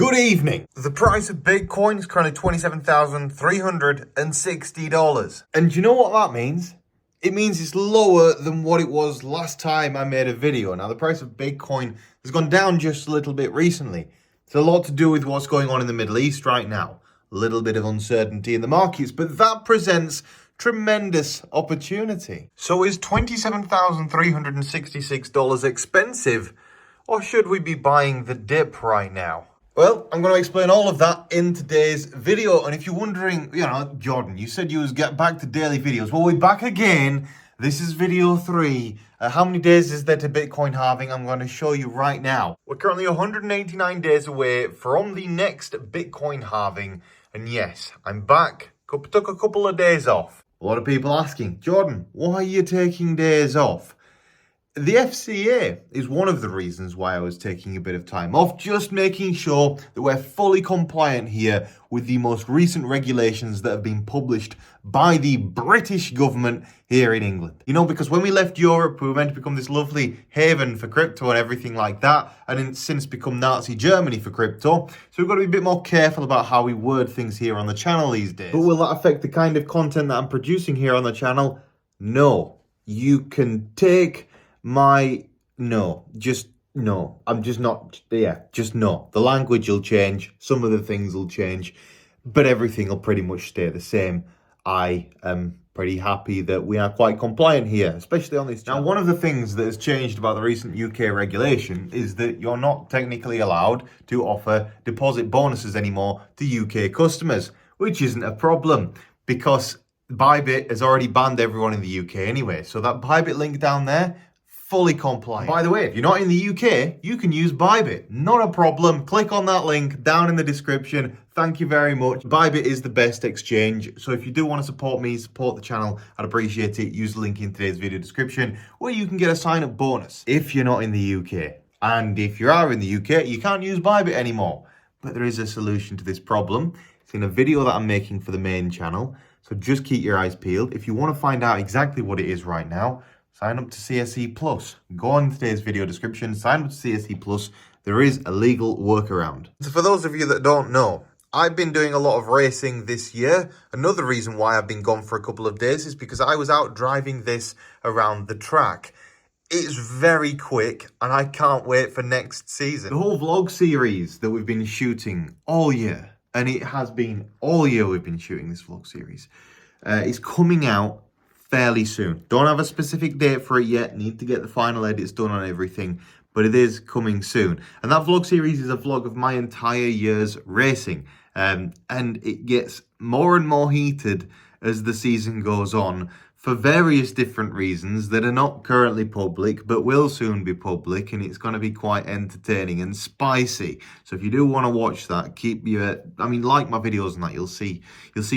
Good evening. The price of Bitcoin is currently $27,360. And you know what that means? It means it's lower than what it was last time I made a video. Now, the price of Bitcoin has gone down just a little bit recently. It's a lot to do with what's going on in the Middle East right now. A little bit of uncertainty in the markets, but that presents tremendous opportunity. So is $27,366 expensive, or should we be buying the dip right now? Well, I'm going to explain all of that in today's video. And if you're wondering, Jordan, you said you was get back to daily videos. Well, we're back again. This is video 3. How many days is there to Bitcoin halving? I'm going to show you right now. We're currently 189 days away from the next Bitcoin halving. And yes, I'm back. Took a couple of days off. A lot of people asking, Jordan, why are you taking days off? The FCA is one of the reasons why I was taking a bit of time off, just making sure that we're fully compliant here with the most recent regulations that have been published by the British government here in England. Because when we left Europe, we were meant to become this lovely haven for crypto and everything like that, and it's since become Nazi Germany for crypto. So we've got to be a bit more careful about how we word things here on the channel these days. But will that affect the kind of content that I'm producing here on the channel? No. You can take just no. The language will change, some of the things will change, but everything will pretty much stay the same. I am pretty happy that we are quite compliant here, especially on this channel. Now, one of the things that has changed about the recent UK regulation is that you're not technically allowed to offer deposit bonuses anymore to UK customers, which isn't a problem because BYBIT has already banned everyone in the UK anyway. So that BYBIT link down there, fully compliant. By the way, if you're not in the UK, you can use BYBIT. Not a problem. Click on that link down in the description. Thank you very much. BYBIT is the best exchange. So if you do want to support me, support the channel, I'd appreciate it. Use the link in today's video description where you can get a sign-up bonus if you're not in the UK. And if you are in the UK, you can't use BYBIT anymore. But there is a solution to this problem. It's in a video that I'm making for the main channel. So just keep your eyes peeled. If you want to find out exactly what it is right now, sign up to CSE Plus. Go on today's video description, sign up to CSE Plus. There is a legal workaround. So for those of you that don't know, I've been doing a lot of racing this year. Another reason why I've been gone for a couple of days is because I was out driving this around the track. It's very quick and I can't wait for next season. The whole vlog series that we've been shooting all year, and it has been all year we've been shooting this vlog series, is coming out fairly soon. Don't have a specific date for it yet. Need to get the final edits done on everything, but it is coming soon. And that vlog series is a vlog of my entire year's racing. And it gets more and more heated as the season goes on for various different reasons that are not currently public, but will soon be public, and it's going to be quite entertaining and spicy. So if you do want to watch that, like my videos and that, you'll see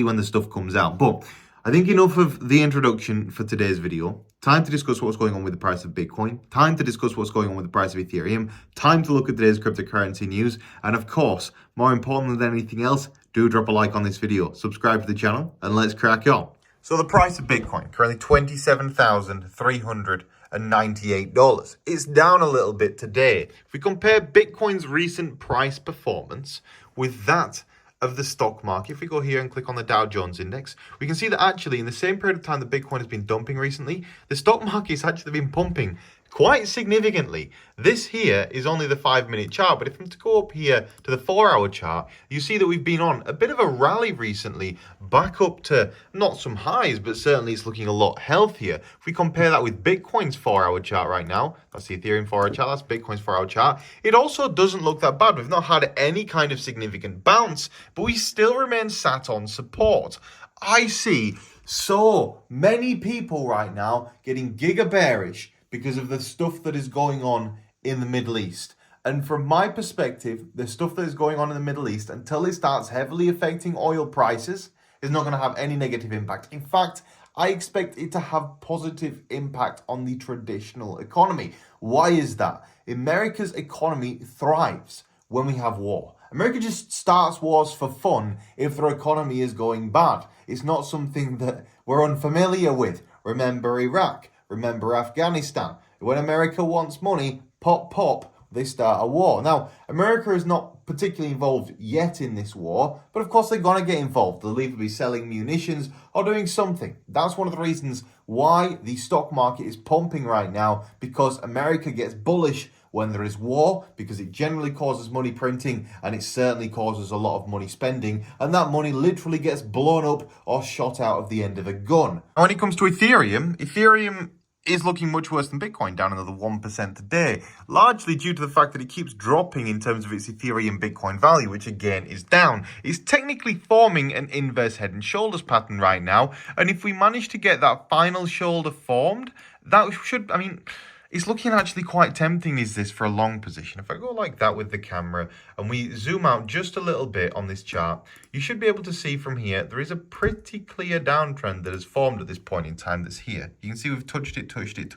when the stuff comes out. But I think enough of the introduction for today's video. Time to discuss what's going on with the price of Bitcoin. Time to discuss what's going on with the price of Ethereum. Time to look at today's cryptocurrency news. And of course, more important than anything else, do drop a like on this video. Subscribe to the channel and let's crack on. So the price of Bitcoin, currently $27,398. It's down a little bit today. If we compare Bitcoin's recent price performance with that of the stock market, if we go here and click on the Dow Jones index, we can see that actually in the same period of time that Bitcoin has been dumping recently, the stock market has actually been pumping quite significantly. This here is only the 5-minute chart, but if I'm to go up here to the 4-hour chart, you see that we've been on a bit of a rally recently, back up to not some highs, but certainly it's looking a lot healthier. If we compare that with Bitcoin's 4-hour chart right now, that's the Ethereum 4-hour chart, that's Bitcoin's 4-hour chart, it also doesn't look that bad. We've not had any kind of significant bounce, but we still remain sat on support. I see so many people right now getting giga bearish because of the stuff that is going on in the Middle East. And from my perspective, the stuff that is going on in the Middle East, until it starts heavily affecting oil prices, is not going to have any negative impact. In fact, I expect it to have positive impact on the traditional economy. Why is that? America's economy thrives when we have war. America just starts wars for fun if their economy is going bad. It's not something that we're unfamiliar with. Remember Iraq. Remember Afghanistan. When America wants money, pop, pop, they start a war. Now, America is not particularly involved yet in this war, but of course they're going to get involved. They'll either be selling munitions or doing something. That's one of the reasons why the stock market is pumping right now, because America gets bullish when there is war, because it generally causes money printing and it certainly causes a lot of money spending, and that money literally gets blown up or shot out of the end of a gun. When it comes to Ethereum is looking much worse than Bitcoin, down another 1% today, largely due to the fact that it keeps dropping in terms of its Ethereum Bitcoin value, which again is down. It's technically forming an inverse head and shoulders pattern right now, and if we manage to get that final shoulder formed, that should, it's looking actually quite tempting, is this, for a long position. If I go like that with the camera and we zoom out just a little bit on this chart, you should be able to see from here, there is a pretty clear downtrend that has formed at this point in time that's here. You can see we've touched it. Spent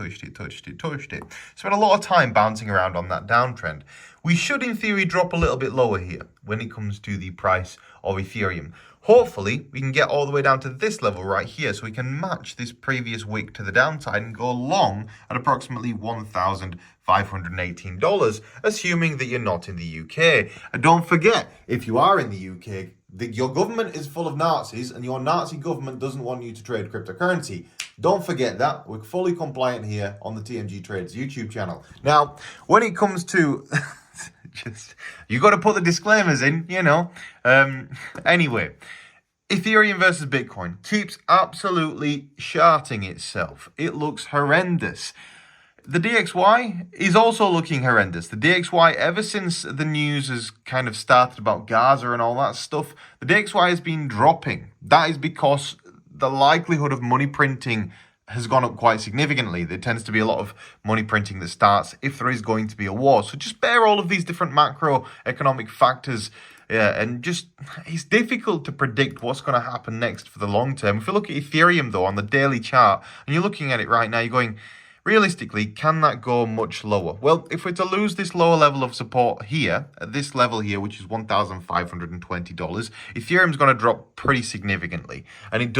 a lot of time bouncing around on that downtrend. We should, in theory, drop a little bit lower here when it comes to the price of Ethereum. Hopefully, we can get all the way down to this level right here so we can match this previous wick to the downside and go long at approximately $1,518, assuming that you're not in the UK. And don't forget, if you are in the UK, your government is full of Nazis and your Nazi government doesn't want you to trade cryptocurrency. Don't forget that. We're fully compliant here on the TMG Trades YouTube channel. Now, when it comes to... you got to put the disclaimers in, Anyway, Ethereum versus Bitcoin keeps absolutely sharting itself. It looks horrendous. The DXY is also looking horrendous. The DXY, ever since the news has kind of started about Gaza and all that stuff, the DXY has been dropping. That is because the likelihood of money printing has gone up quite significantly. There tends to be a lot of money printing that starts if there is going to be a war. So just bear all of these different macroeconomic factors, and just, it's difficult to predict what's going to happen next for the long term. If you look at Ethereum, though, on the daily chart, and you're looking at it right now, you're going, realistically, can that go much lower? Well, if we're to lose this lower level of support here, at this level here, which is $1,520, Ethereum's going to drop pretty significantly. And it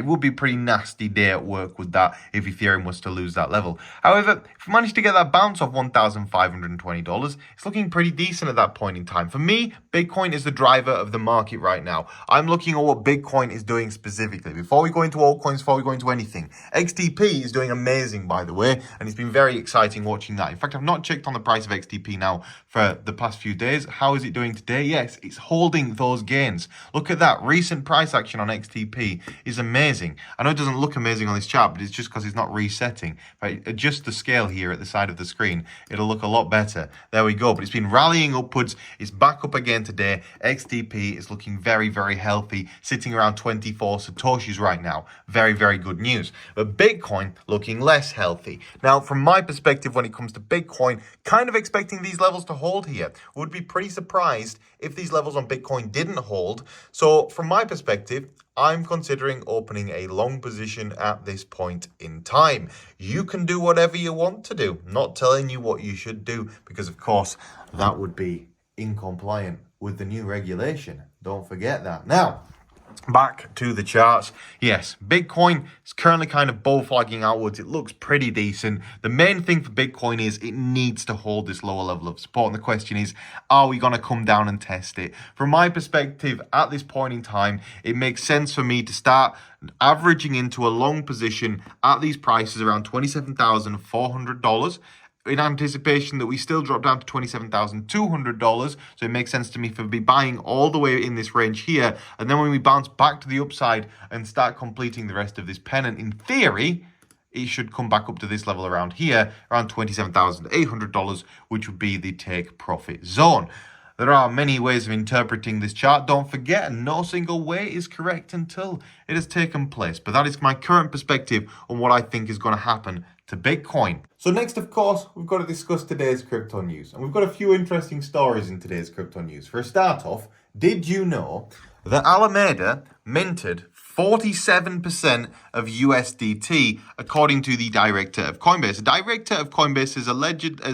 would be a pretty nasty day at work with that if Ethereum was to lose that level. However, if we manage to get that bounce off $1,520, it's looking pretty decent at that point in time. For me, Bitcoin is the driver of the market right now. I'm looking at what Bitcoin is doing specifically. Before we go into altcoins, before we go into anything, XTP is doing amazing, by the way, and it's been very exciting watching that. In fact, I've not checked on the price of XTP now for the past few days. How is it doing today? Yes, it's holding those gains. Look at that. Recent price action on XTP is amazing. I know it doesn't look amazing on this chart, but it's just because it's not resetting. If I adjust the scale here at the side of the screen, it'll look a lot better. There we go. But it's been rallying upwards. It's back up again today. XTP is looking very, very healthy, sitting around 24 Satoshis right now. Very, very good news. But Bitcoin looking less healthy. Now, from my perspective, when it comes to Bitcoin, kind of expecting these levels to hold here. Would be pretty surprised if these levels on Bitcoin didn't hold. So from my perspective, I'm considering opening a long position at this point in time. You can do whatever you want to do. I'm not telling you what you should do, because of course that would be incompliant with the new regulation. Don't forget that. Now, back to the charts. Yes, Bitcoin is currently kind of bull flagging outwards. It looks pretty decent. The main thing for Bitcoin is it needs to hold this lower level of support. And the question is, are we going to come down and test it? From my perspective, at this point in time, it makes sense for me to start averaging into a long position at these prices around $27,400. in anticipation that we still drop down to $27,200. So it makes sense to me for be buying all the way in this range here. And then when we bounce back to the upside and start completing the rest of this pennant, in theory, it should come back up to this level around here, around $27,800, which would be the take profit zone. There are many ways of interpreting this chart. Don't forget, no single way is correct until it has taken place. But that is my current perspective on what I think is going to happen to Bitcoin. So next, of course, we've got to discuss today's crypto news. And we've got a few interesting stories in today's crypto news. For a start off, did you know that Alameda minted 47% of USDT, according to the director of Coinbase. The director of Coinbase has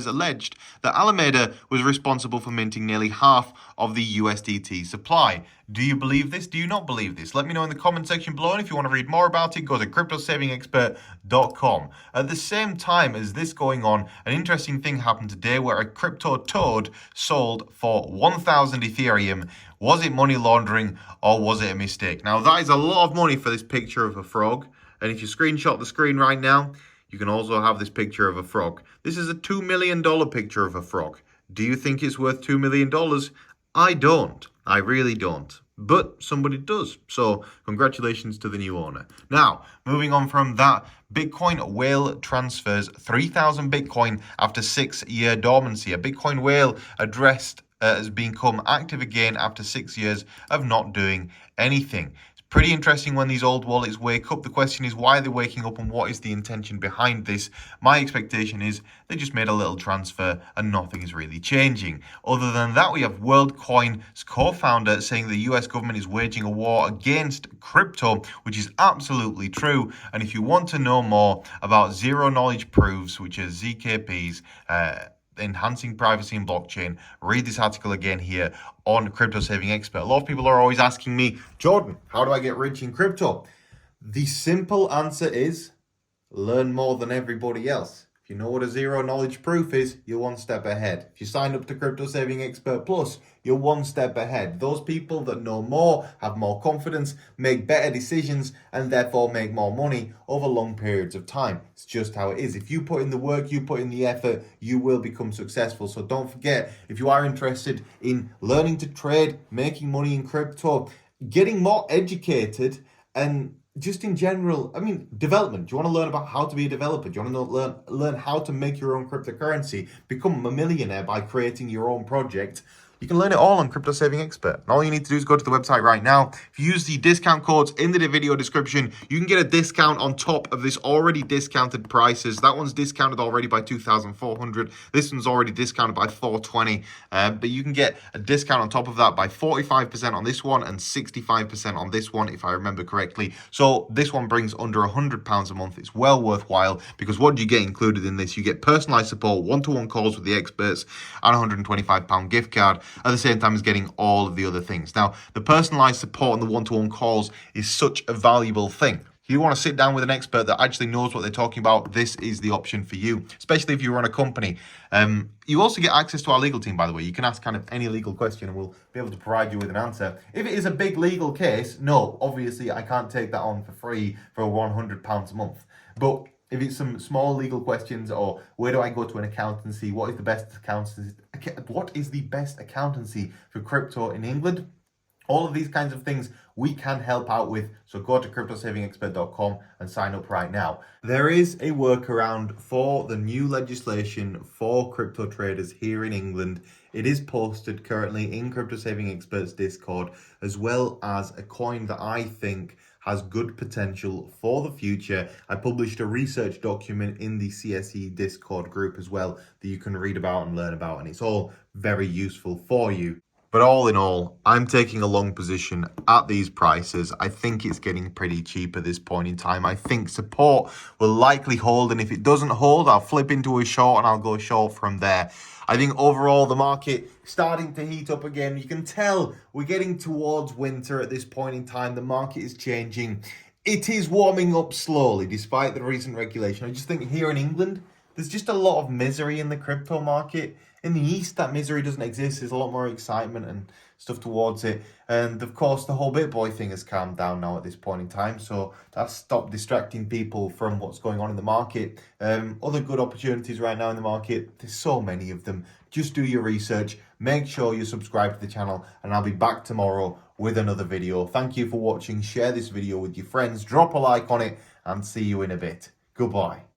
alleged that Alameda was responsible for minting nearly half of the USDT supply. Do you believe this? Do you not believe this? Let me know in the comment section below, and if you want to read more about it, go to cryptosavingexpert.com. At the same time as this going on, an interesting thing happened today where a crypto toad sold for 1,000 Ethereum. Was it money laundering or was it a mistake? Now, that is a lot of money for this picture of a frog. And if you screenshot the screen right now, you can also have this picture of a frog. This is a $2 million picture of a frog. Do you think it's worth $2 million? I don't. I really don't. But somebody does. So congratulations to the new owner. Now, moving on from that, Bitcoin whale transfers 3,000 Bitcoin after 6-year dormancy. A Bitcoin whale has become active again after 6 years of not doing anything. Pretty interesting when these old wallets wake up. The question is, why are they waking up and what is the intention behind this? My expectation is they just made a little transfer and nothing is really changing. Other than that, we have WorldCoin's co-founder saying the US government is waging a war against crypto, which is absolutely true. And if you want to know more about zero knowledge proofs, which are ZKPs, enhancing privacy in blockchain, read this article again here on Crypto Saving Expert. A lot of people are always asking me, Jordan, how do I get rich in crypto? The simple answer is learn more than everybody else. If you know what a zero knowledge proof is, you're one step ahead. If you sign up to Crypto Saving Expert Plus, you're one step ahead. Those people that know more, have more confidence, make better decisions, and therefore make more money over long periods of time. It's just how it is. If you put in the work, you put in the effort, you will become successful. So don't forget, if you are interested in learning to trade, making money in crypto, getting more educated, and just in general, development. Do you want to learn about how to be a developer? Do you want to learn how to make your own cryptocurrency? Become a millionaire by creating your own project? You can learn it all on Crypto Saving Expert. And all you need to do is go to the website right now. If you use the discount codes in the video description, you can get a discount on top of this already discounted prices. That one's discounted already by $2,400. This one's already discounted by $420. But you can get a discount on top of that by 45% on this one and 65% on this one, if I remember correctly. So this one brings under £100 a month. It's well worthwhile because what do you get included in this? You get personalized support, one-to-one calls with the experts, and a £125 gift card, at the same time as getting all of the other things. Now, the personalized support and the one-to-one calls is such a valuable thing. If you want to sit down with an expert that actually knows what they're talking about, this is the option for you, especially if you run a company. You also get access to our legal team, by the way. You can ask kind of any legal question and we'll be able to provide you with an answer. If it is a big legal case, no, obviously I can't take that on for free for £100 a month. But if it's some small legal questions, or where do I go to an accountancy? What is the best accountancy for crypto in England? All of these kinds of things we can help out with. So go to cryptosavingexpert.com and sign up right now. There is a workaround for the new legislation for crypto traders here in England. It is posted currently in Crypto Saving Experts Discord, as well as a coin that I think has good potential for the future. I published a research document in the CSE Discord group as well that you can read about and learn about, and it's all very useful for you. But all in all, I'm taking a long position at these prices. I think it's getting pretty cheap at this point in time. I think support will likely hold, and if it doesn't hold, I'll flip into a short and I'll go short from there. I think overall the market starting to heat up again. You can tell we're getting towards winter at this point in time. The market is changing. It is warming up slowly despite the recent regulation. I just think here in England, there's just a lot of misery in the crypto market. In the East, that misery doesn't exist. There's a lot more excitement and stuff towards it. And of course, the whole BitBoy thing has calmed down now at this point in time. So that's stopped distracting people from what's going on in the market. Other good opportunities right now in the market. There's so many of them. Just do your research. Make sure you subscribe to the channel. And I'll be back tomorrow with another video. Thank you for watching. Share this video with your friends. Drop a like on it. And see you in a bit. Goodbye.